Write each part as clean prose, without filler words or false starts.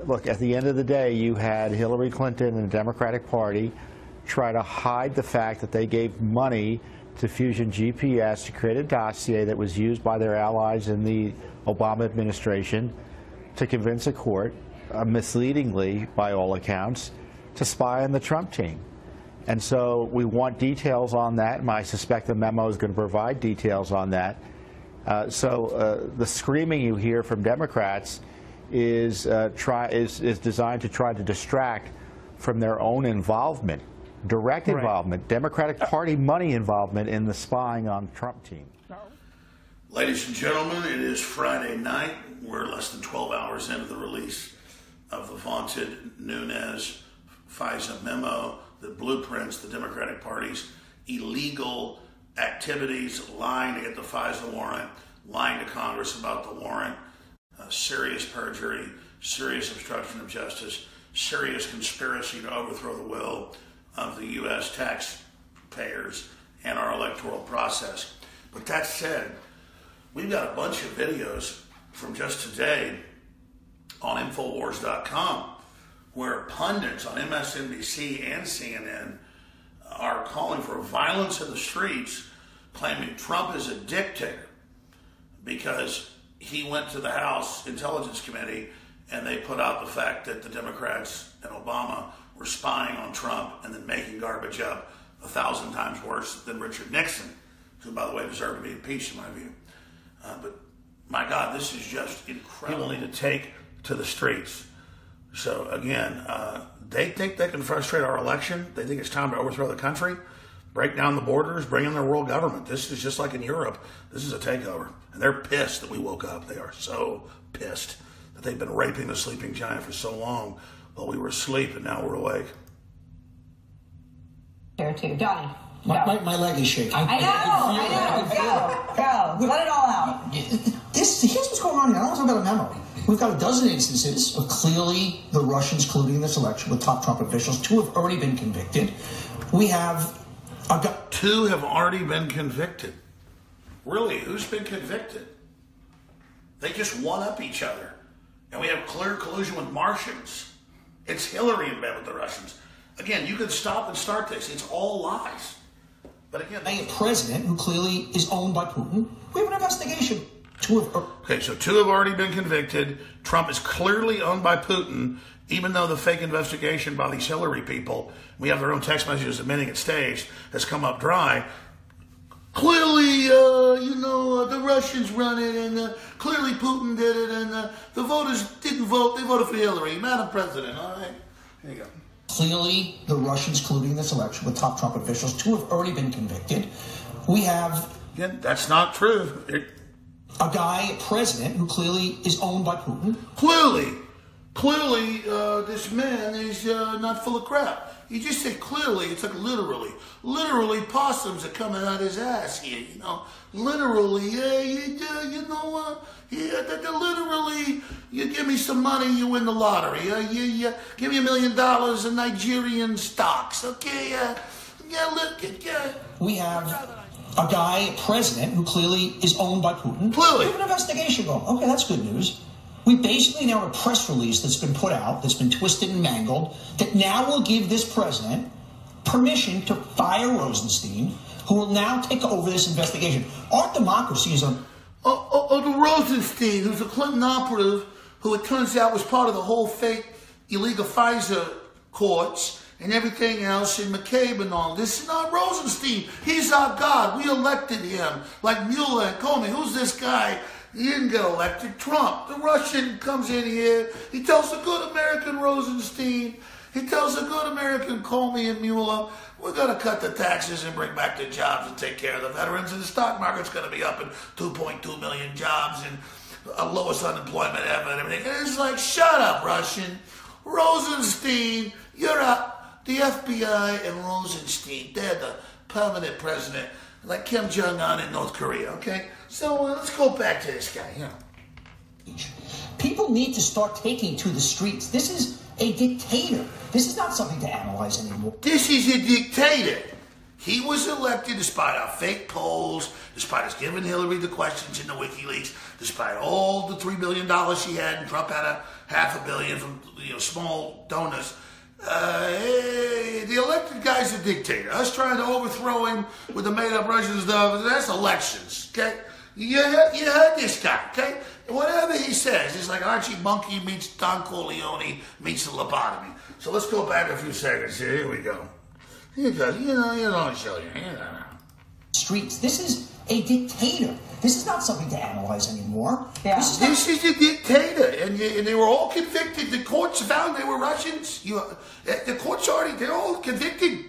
Look, at the end of the day, you had Hillary Clinton and the Democratic Party try to hide the fact that they gave money to Fusion GPS to create a dossier that was used by their allies in the Obama administration to convince a court, misleadingly by all accounts, to spy on the Trump team. And so we want details on that, and I suspect the memo is going to provide details on that. The screaming you hear from Democrats is designed to try to distract from their own involvement, direct involvement, Democratic Party money involvement in the spying on the Trump team. Ladies and gentlemen, it is Friday night. We're less than 12 hours into the release of the vaunted Nunes FISA memo that blueprints the Democratic Party's illegal activities, lying to get the FISA warrant, lying to Congress about the warrant, serious perjury, serious obstruction of justice, serious conspiracy to overthrow the will of the U.S. taxpayers and our electoral process. But that said, we've got a bunch of videos from just today on Infowars.com where pundits on MSNBC and CNN are calling for violence in the streets, claiming Trump is a dictator because he went to the House Intelligence Committee and they put out the fact that the Democrats and Obama were spying on Trump and then making garbage up 1,000 times worse than Richard Nixon, who, by the way, deserved to be impeached in my view. But my God, this is just incredible to take to the streets. So again, they think they can frustrate our election. They think it's time to overthrow the country, break down the borders, bring in their world government. This is just like in Europe. This is a takeover. And they're pissed that we woke up. They are so pissed that they've been raping the sleeping giant for so long while we were asleep and now we're awake. Here too. Donnie. My leg is shaking. I know. Go. Let it all out. Here's what's going on here. I don't want to talk about a memo. We've got a dozen instances of clearly the Russians colluding in this election with top Trump officials. 2 have already been convicted. We have... 2 have already been convicted. Really? Who's been convicted? They just one-up each other. And we have clear collusion with Martians. It's Hillary in bed with the Russians. Again, you can stop and start this. It's all lies. But again... A president who clearly is owned by Putin. We have an investigation. 2 have... Okay, so 2 have already been convicted. Trump is clearly owned by Putin, even though the fake investigation by these Hillary people, we have their own text messages admitting it's staged, has come up dry. Clearly, the Russians run it, and clearly Putin did it, and the voters didn't vote. They voted for Hillary. Madam President, all right? Here you go. Clearly, the Russians colluding in this election with top Trump officials. 2 have already been convicted. We have... Again, that's not true. A guy, president, who clearly is owned by Putin. Clearly, this man is not full of crap. You just say clearly, it's like literally. Literally, possums are coming out his ass here, Literally, literally, you give me some money, you win the lottery. You give me $1 million in Nigerian stocks, okay? We have a guy, president, who clearly is owned by Putin. Clearly. We have an investigation going. Okay, that's good news. We basically now have a press release that's been put out, that's been twisted and mangled, that now will give this president permission to fire Rosenstein, who will now take over this investigation. Our democracy is on... the Rosenstein, who's a Clinton operative, who it turns out was part of the whole fake illegal FISA courts and everything else, and McCabe and all. This is not Rosenstein. He's our God. We elected him, like Mueller and Comey. Who's this guy? He didn't get elected. Trump. The Russian comes in here. He tells a good American Rosenstein. He tells a good American Comey and Mueller, we're going to cut the taxes and bring back the jobs and take care of the veterans. And the stock market's going to be up in 2.2 million jobs and lowest unemployment ever and everything. And it's like, shut up, Russian. Rosenstein, you're up. The FBI and Rosenstein, they're the permanent president, like Kim Jong-un in North Korea, okay? So let's go back to this guy, People need to start taking to the streets. This is a dictator. This is not something to analyze anymore. This is a dictator. He was elected despite our fake polls, despite us giving Hillary the questions in the WikiLeaks, despite all the $3 billion she had, and Trump had a $500 million from small donors. The elected guy's a dictator. Us trying to overthrow him with the made-up Russian stuff, that's elections, okay? You heard this guy, okay? Whatever he says, it's like Archie Bunkie meets Don Corleone meets the lobotomy. So let's go back a few seconds here. Here we go. Here goes. You know, show you. Streets. This is a dictator. This is not something to analyze anymore. Yeah. This is a dictator, and they were all convicted. The courts found they were Russians. The courts they're all convicted.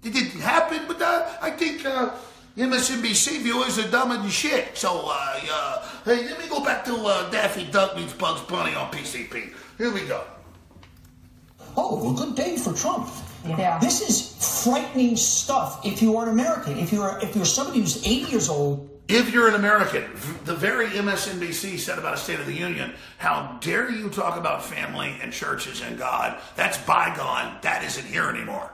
It didn't happen, but I think MSNBC viewers are dumber than shit. So, hey, let me go back to Daffy Duck meets Bugs Bunny on PCP. Here we go. Oh, a good day for Trump. Yeah. This is frightening stuff if you are an American. If you're somebody who's 80 years old. If you're an American, the very MSNBC said about a State of the Union, how dare you talk about family and churches and God? That's bygone. That isn't here anymore.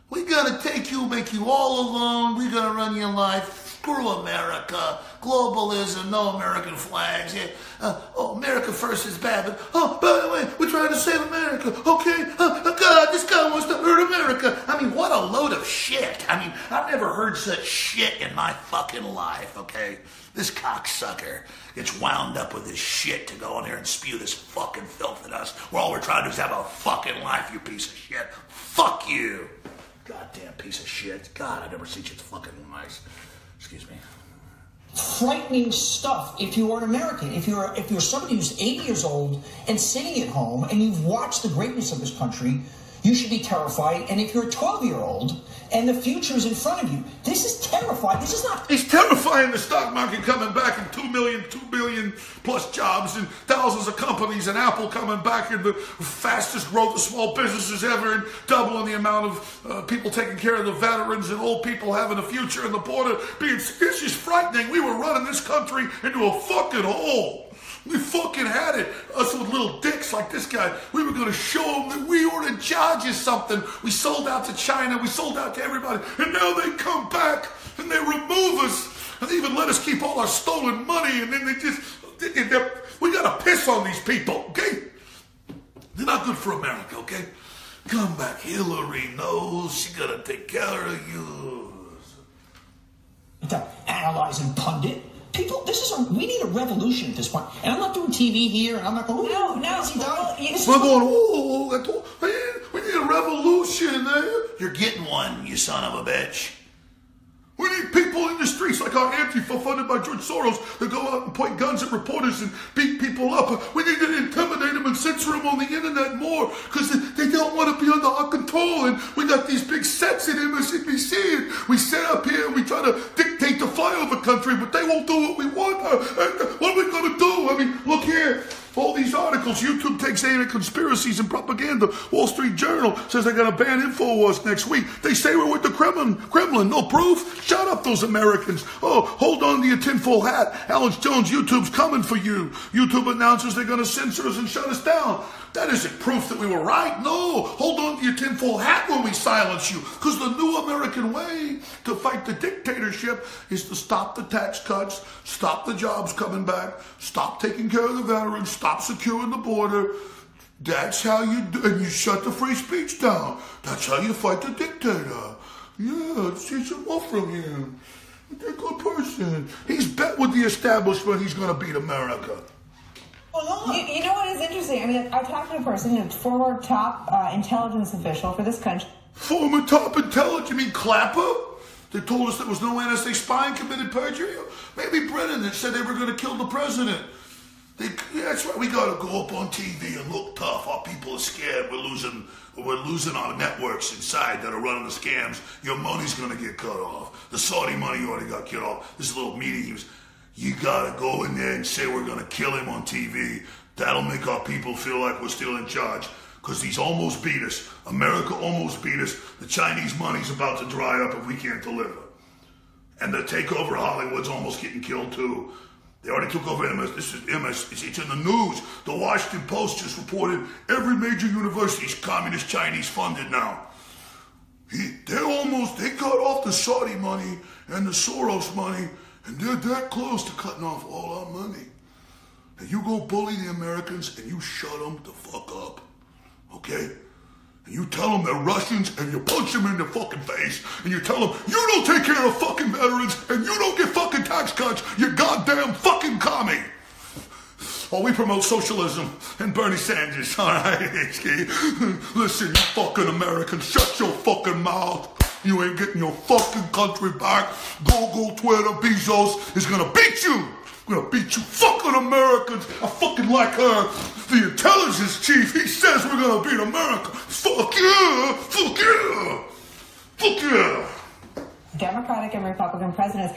We're going to take you, make you all alone. We're going to run your life. Screw America. Globalism, no American flags. Yeah. America first is bad, but, by the way, we're trying to save America. Okay? God, this guy wants to hurt America. I mean, what a load of shit. I mean, I've never heard such shit in my fucking life, okay? This cocksucker gets wound up with this shit to go in there and spew this fucking filth at us, where all we're trying to do is have a fucking life, you piece of shit. Fuck you. Goddamn piece of shit. God, I never seen shit fucking nice. Excuse me. Frightening stuff if you are an American. If you're somebody who's 80 years old and sitting at home and you've watched the greatness of this country, you should be terrified. And if you're a 12-year-old and the future is in front of you, this is terrifying. This is not... It's terrifying, the stock market coming back and 2 billion plus jobs and thousands of companies, and Apple coming back in the fastest growth of small businesses ever, and doubling the amount of people taking care of the veterans and old people having a future, and the border being... This is frightening. We were running this country into a fucking hole. We fucking had it. Us with little dicks like this guy. We were going to show them that we were in charge of something. We sold out to China. We sold out to everybody. And now they come back and they remove us. And they even let us keep all our stolen money. And then we got to piss on these people, okay? They're not good for America, okay? Come back. Hillary knows she's going to take care of you. Analyzing pundit. People, we need a revolution at this point. And I'm not doing TV here, and I'm not going, No. We're going, we need a revolution. You're getting one, you son of a bitch. We need people in the streets like our Antifa, funded by George Soros, that go out and point guns at reporters and beat people up. We need to intimidate them and censor them on the internet more, because they don't want to be under our control. And we got these big sets at MSNBC, and we sit up here and we try to dictate the flyover country, but they won't do what we want. What are we going to do? I mean, look here. All these articles, YouTube takes aim at conspiracies and propaganda. Wall Street Journal says they're going to ban InfoWars next week. They say we're with the Kremlin. No proof? Shut up, those Americans. Oh, hold on to your tinfoil hat. Alex Jones, YouTube's coming for you. YouTube announces they're going to censor us and shut us down. That isn't proof that we were right. No, hold on to your tinfoil hat when we silence you. Because the new American way to fight the dictatorship is to stop the tax cuts, stop the jobs coming back, stop taking care of the veterans, stop securing the border. That's how you do, and you shut the free speech down. That's how you fight the dictator. Yeah, see some more from him. He's a good person. He's bet with the establishment he's going to beat America. You know what is interesting? I mean, I talked to a person, a former top intelligence official for this country. Former top intelligence? You mean Clapper? They told us there was no NSA spying committed perjury? Maybe Brennan that said they were going to kill the president. That's right. We got to go up on TV and look tough. Our people are scared. We're losing our networks inside that are running the scams. Your money's going to get cut off. The Saudi money already got cut off. This little meeting, you got to go in there and say we're going to kill him on TV. That'll make our people feel like we're still in charge. Because he's almost beat us. America almost beat us. The Chinese money's about to dry up if we can't deliver. And the takeover of Hollywood's almost getting killed too. They already took over MS. This is MS. It's in the news. The Washington Post just reported every major university is communist Chinese funded now. They cut off the Saudi money and the Soros money, and they're that close to cutting off all our money. And you go bully the Americans and you shut them the fuck up, okay? And you tell them they're Russians and you punch them in the fucking face and you tell them you don't take care of fucking veterans and you don't get fucking tax cuts, you goddamn fucking commie. Oh, we promote socialism and Bernie Sanders, all right? Listen, you fucking Americans, shut your fucking mouth. You ain't getting your fucking country back. Google, Twitter, Bezos is gonna beat you. I'm gonna beat you fucking Americans. I fucking like her. The intelligence chief, he says we're gonna beat America. Fuck yeah! Fuck yeah! Fuck yeah! Democratic and Republican presidents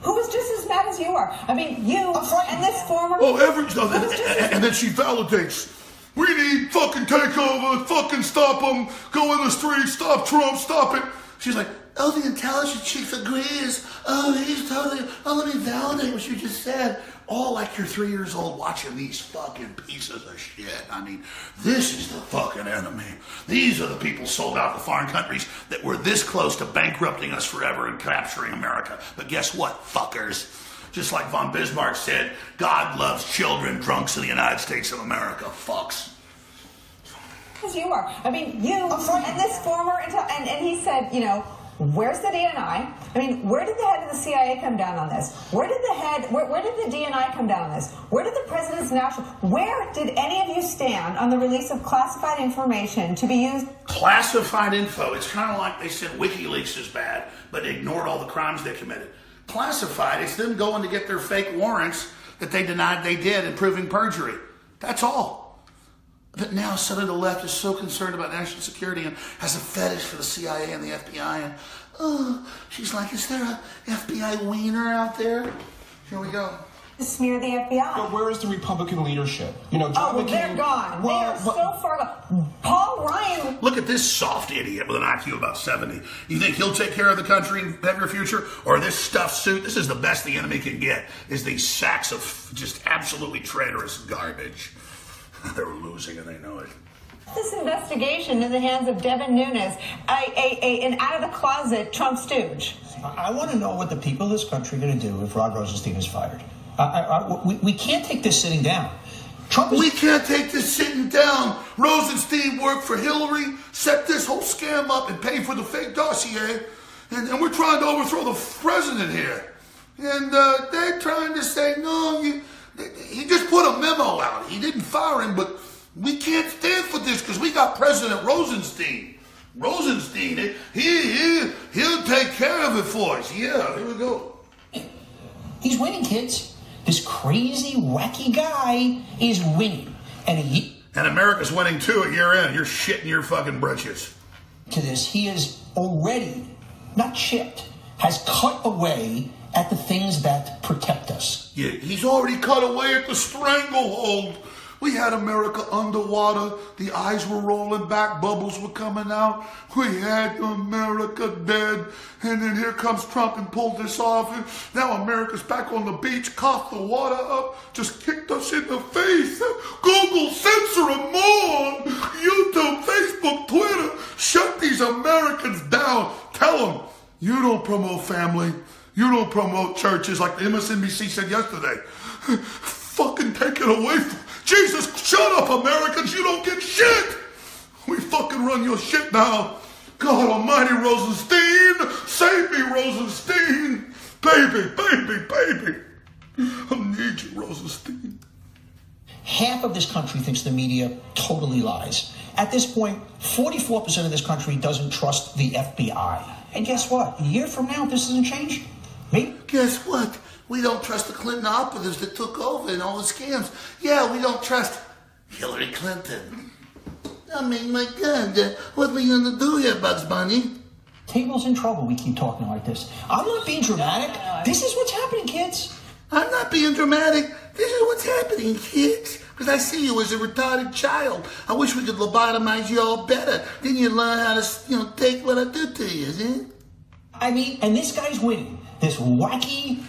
who was just as mad as you are. I mean, you and this former... And then she validates. We need fucking takeover, fucking stop them, go in the streets, stop Trump, stop it. She's like, oh, the intelligence chief agrees. Oh, he's totally... Oh, let me validate what you just said. All like you're 3 years old watching these fucking pieces of shit. I mean, this is the fucking enemy. These are the people sold out to foreign countries that were this close to bankrupting us forever and capturing America. But guess what, fuckers? Just like von Bismarck said, God loves children, drunks in the United States of America. Fucks. Because you are. I mean, you and this former... And he said, you know, where's the DNI? I mean, where did the head of the CIA come down on this? Where did the DNI come down on this? Where did the president's national... Where did any of you stand on the release of classified information to be used... Classified info. It's kind of like they said WikiLeaks is bad, but ignored all the crimes they committed. Classified, it's them going to get their fake warrants that they denied they did and proving perjury. That's all. But now suddenly the left is so concerned about national security and has a fetish for the CIA and the FBI. And, oh, she's like, is there a FBI wiener out there? Here we go. To smear the FBI. But where is the Republican leadership? You know, they're gone. They are so far gone. Paul Ryan. Look at this soft idiot with an IQ about 70. You think he'll take care of the country and have your future? Or this stuffed suit? This is the best the enemy can get, is these sacks of just absolutely traitorous garbage. They're losing and they know it. This investigation in the hands of Devin Nunes, an out-of-the-closet Trump stooge. I want to know what the people of this country are going to do if Rod Rosenstein is fired. We can't take this sitting down. We can't take this sitting down. Rosenstein worked for Hillary, set this whole scam up and paid for the fake dossier. And we're trying to overthrow the president here. And they're trying to say, no, he just put a memo out. He didn't fire him, but we can't stand for this because we got President Rosenstein. Rosenstein, he'll take care of it for us. Yeah, here we go. He's winning, kids. This crazy, wacky guy is winning. And America's winning too at year end. You're shitting your fucking britches. To this, he is already, not chipped, has cut away at the things that protect us. Yeah, he's already cut away at the stranglehold. We had America underwater. The eyes were rolling back. Bubbles were coming out. We had America dead. And then here comes Trump and pulled this off. And now America's back on the beach, coughed the water up, just kicked us in the face. Google, censor them more. YouTube, Facebook, Twitter. Shut these Americans down. Tell them, you don't promote family. You don't promote churches like the MSNBC said yesterday. Fucking take it away from... Jesus, shut up, Americans. You don't get shit. We fucking run your shit now. God almighty, Rosenstein. Save me, Rosenstein. Baby, baby, baby. I need you, Rosenstein. Half of this country thinks the media totally lies. At this point, 44% of this country doesn't trust the FBI. And guess what? A year from now, if this doesn't change, maybe... Guess what? We don't trust the Clinton operatives that took over and all the scams. Yeah, we don't trust Hillary Clinton. I mean, my God, what are we going to do here, Bugs Bunny? Table's in trouble, we keep talking like this. I'm not being dramatic. This is what's happening, kids. I'm not being dramatic. This is what's happening, kids. Because I see you as a retarded child. I wish we could lobotomize you all better. Then you'd learn how to, take what I do to you, see? I mean, and this guy's winning. This wacky,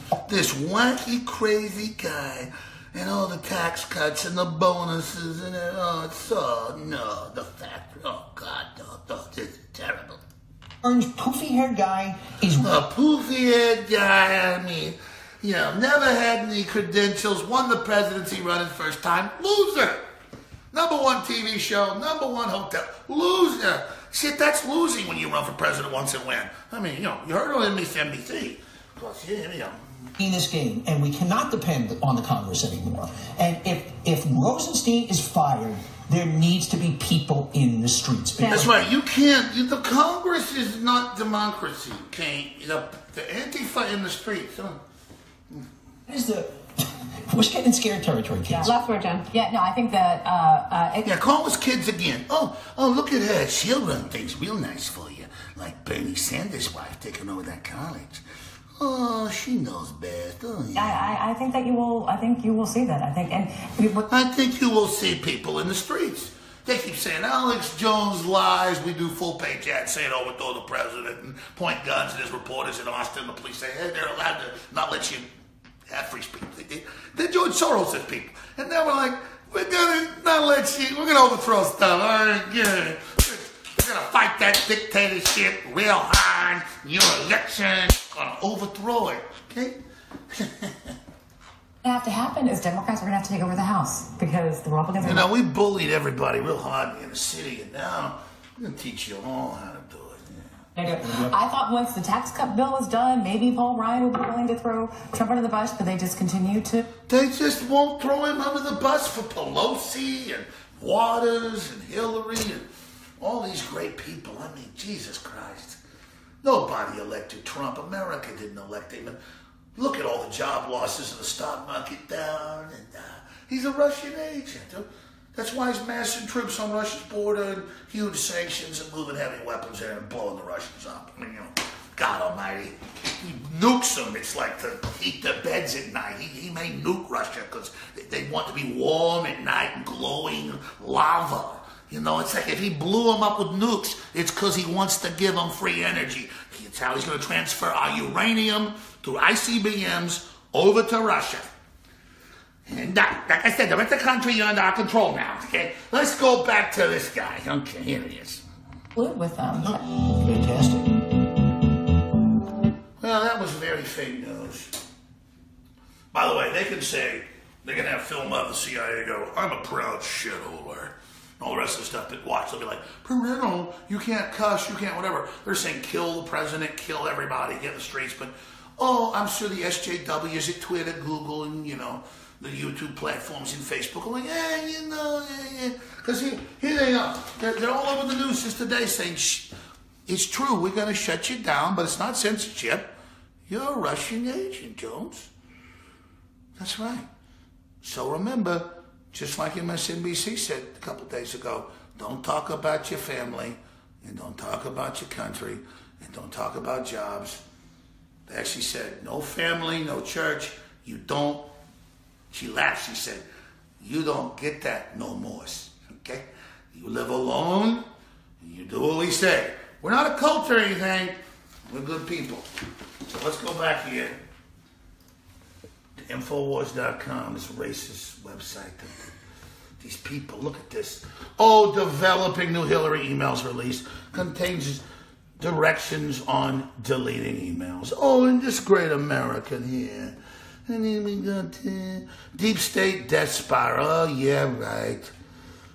crazy guy, and all the tax cuts and the bonuses and the fact, oh God, no, this is terrible. orange poofy-haired guy is... A poofy-haired guy, I mean, you know, never had any credentials, won the presidency running first time, loser. #1 TV show, #1 hotel, loser. Shit, that's losing when you run for president once and win. I mean, you know, you heard on MSNBC. Plus, yeah, you know. In this game, and we cannot depend on the Congress anymore. And if Rosenstein is fired, there needs to be people in the streets. That's right. You can't. The Congress is not democracy. Okay, the Antifa in the streets. Huh? Is the we're getting in scared territory, kids. Yeah. Last word, Jen. Yeah, no, I think that... yeah, call us kids again. Oh, look at her. She'll run things real nice for you. Like Bernie Sanders' wife taking over that college. Oh, she knows best. Oh, yeah. I think that you will... I think you will see that. I think you will see people in the streets. They keep saying, Alex Jones lies. We do full-page ads saying overthrow the president and point guns at his reporters in Austin. The police say, hey, they're allowed to not let you have free speech. They're George Soros' people. And now we're like, we're going to not let you, we're going to overthrow stuff. All right, yeah. We're going to fight that dictatorship real hard. Your election, going to overthrow it. Okay? What have to happen is Democrats are going to have to take over the House because the Republicans are... You know, we bullied everybody real hard in the city, and now we're going to teach you all how to do it. I thought once the tax cut bill was done, maybe Paul Ryan would be willing to throw Trump under the bus, but they just continue to... They just won't throw him under the bus for Pelosi and Waters and Hillary and all these great people. I mean, Jesus Christ. Nobody elected Trump. America didn't elect him. And look at all the job losses and the stock market down. And he's a Russian agent. That's why he's massing troops on Russia's border and huge sanctions and moving heavy weapons there and blowing the Russians up. I mean, you know, God almighty. He nukes them. It's like to heat their beds at night. He may nuke Russia because they want to be warm at night and glowing lava. You know, it's like if he blew them up with nukes, it's because he wants to give them free energy. It's how he's going to transfer our uranium through ICBMs over to Russia. And like I said, the rest of the country are under our control now, okay? Let's go back to this guy. Okay, here he is. With them. Fantastic. Well, that was very fake news. By the way, they can say, they can have film of the CIA go, I'm a proud shitholer. All the rest of the stuff that watch, they'll be like, parental, you can't cuss, you can't whatever. They're saying kill the president, kill everybody, get in the streets. But, I'm sure the SJWs at Twitter, Google, and, you know, the YouTube platforms and Facebook are like, you know, because here they are. They're all over the news just today saying, it's true, we're going to shut you down, but it's not censorship. You're a Russian agent, Jones. That's right. So remember, just like MSNBC said a couple days ago, don't talk about your family, and don't talk about your country, and don't talk about jobs. They actually said, no family, no church, you don't. She laughed, she said, you don't get that no more, okay? You live alone, and you do what we say. We're not a cult or anything, we're good people. So let's go back here to Infowars.com, this racist website. These people, look at this. Oh, developing new Hillary emails release contains directions on deleting emails. Oh, in this great America here. And then we got deep state death spiral. Oh, yeah, right.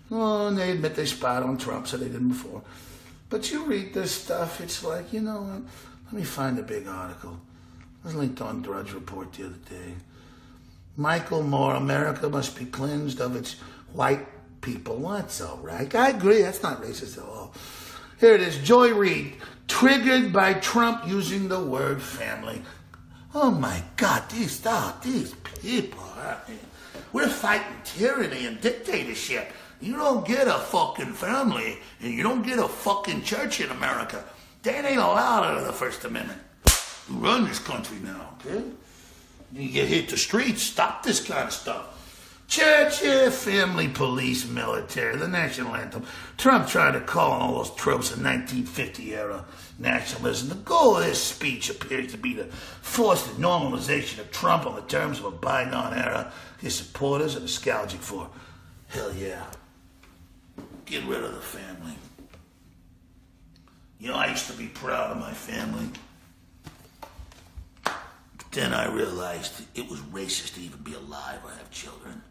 Oh, and they admit they spied on Trump, so they didn't before. But you read this stuff, it's like, you know what? Let me find a big article. It was linked on Drudge Report the other day. Michael Moore, America must be cleansed of its white people. Well, that's all right. I agree. That's not racist at all. Here it is. Joy Reid, triggered by Trump using the word family. Oh, my God. These people. We're fighting tyranny and dictatorship. You don't get a fucking family, and you don't get a fucking church in America. That ain't allowed under the First Amendment. You run this country now, okay? You get hit the streets, stop this kind of stuff. Church, family, police, military, the national anthem. Trump tried to call on all those tropes of 1950-era nationalism. The goal of this speech appears to be to force the normalization of Trump on the terms of a bygone era his supporters are nostalgic for. Hell yeah. Get rid of the family. You know, I used to be proud of my family. But then I realized it was racist to even be alive or have children.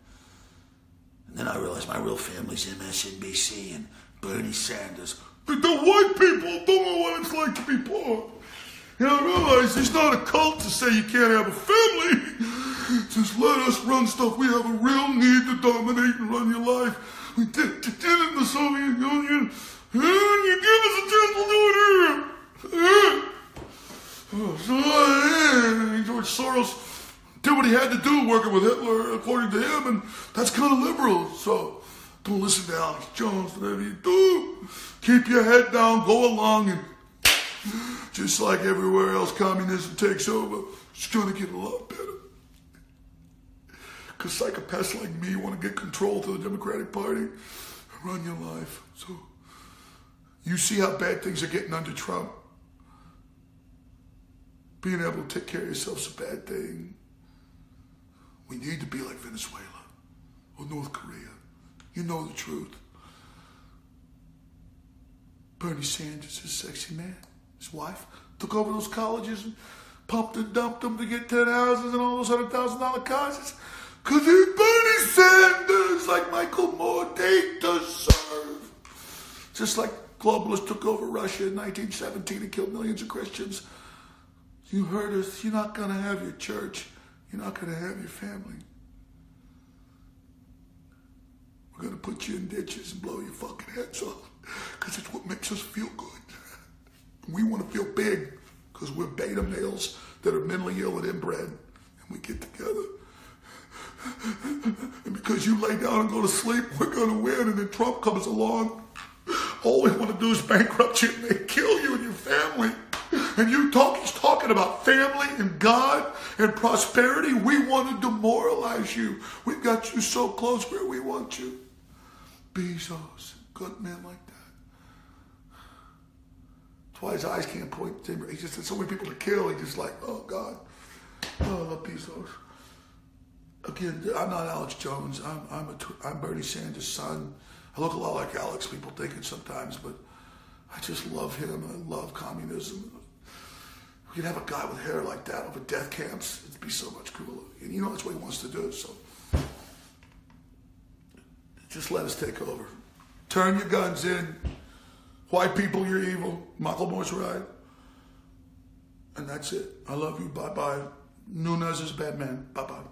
And then I realized my real family's MSNBC and Bernie Sanders. But the white people don't know what it's like to be poor. And I realized it's not a cult to say you can't have a family. Just let us run stuff. We have a real need to dominate and run your life. We did it in the Soviet Union. And you give us a chance, we'll do it here. George Soros did what he had to do working with Hitler, according to him, and that's kind of liberal. So don't listen to Alex Jones, whatever you do. Keep your head down, go along, and just like everywhere else communism takes over, it's going to get a lot better. Because psychopaths like me want to get control to the Democratic Party and run your life. So you see how bad things are getting under Trump. Being able to take care of yourself's a bad thing. We need to be like Venezuela or North Korea. You know the truth. Bernie Sanders is a sexy man. His wife took over those colleges and pumped and dumped them to get 10 houses and all those $100,000 cars. Because he's Bernie Sanders, like Michael Moore, they deserve. Just like globalists took over Russia in 1917 and killed millions of Christians. You heard us. You're not going to have your church. You're not going to have your family. We're going to put you in ditches and blow your fucking heads off. Because it's what makes us feel good. We want to feel big because we're beta males that are mentally ill and inbred. And we get together. And because you lay down and go to sleep, we're going to win. And then Trump comes along. All we want to do is bankrupt you and they kill you and your family. And he's talking about family and God and prosperity. We want to demoralize you. We've got you so close where we want you. Bezos, good men like that. That's why his eyes can't point. He just had so many people to kill. He's just like, oh God. Oh, I love Bezos. Again, I'm not Alex Jones. I'm Bernie Sanders' son. I look a lot like Alex, people think it sometimes, but I just love him. I love communism. We could have a guy with hair like that over death camps. It'd be so much cooler. And you know that's what he wants to do, so just let us take over. Turn your guns in. White people, you're evil. Michael Moore's right. And that's it. I love you. Bye-bye. Nunes is a bad man. Bye-bye.